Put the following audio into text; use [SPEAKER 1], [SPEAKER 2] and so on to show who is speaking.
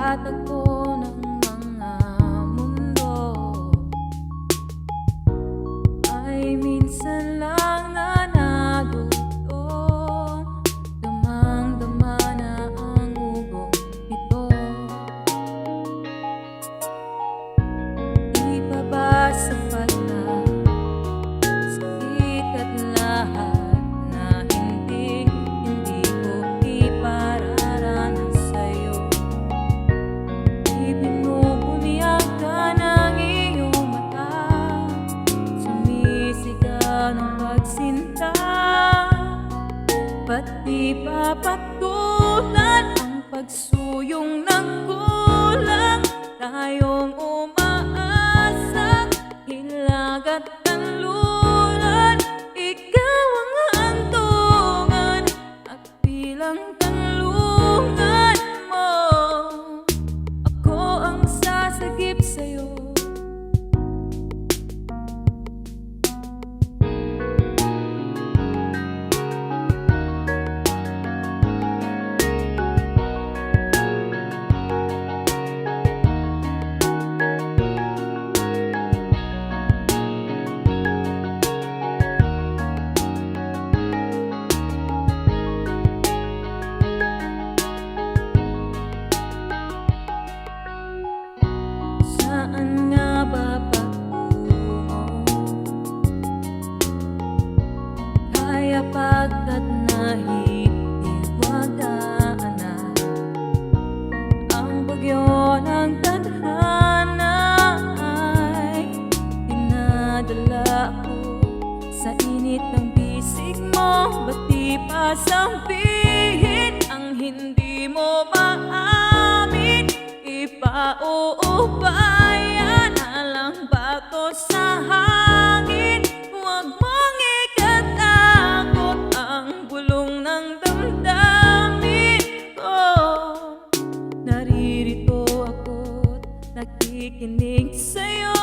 [SPEAKER 1] pagtatagpo ng mga mundo ay minsan lang nanadugtong. Damang-dama na ang ugong ito. Di pa ba sapat na sakit at lahat na hindi ko ipararanas sa'yo? Di binubunyagan ang iyong mata, sumisigaw ng pagsinta, pati papatulan ang pagsuyong ng kulang. Tayong umaasa, hilag at kanluran, ikaw ang hantungan at bilang kanlungan mo, ako ang sasagip sa'yo. Saan nga ba patungo? Kaya pagkat nahihiwagaan na ang bagyo ng tadhana ay dinadala ko sa init ng bisig mo. Ba't di pa sabihin ang hindi mo maamin? Ipauupayan na lang ba to sa hangin? Huwag mong ikatakot ang bulong ng damdamin ko. Naririto ako't nakikinig sa'yo.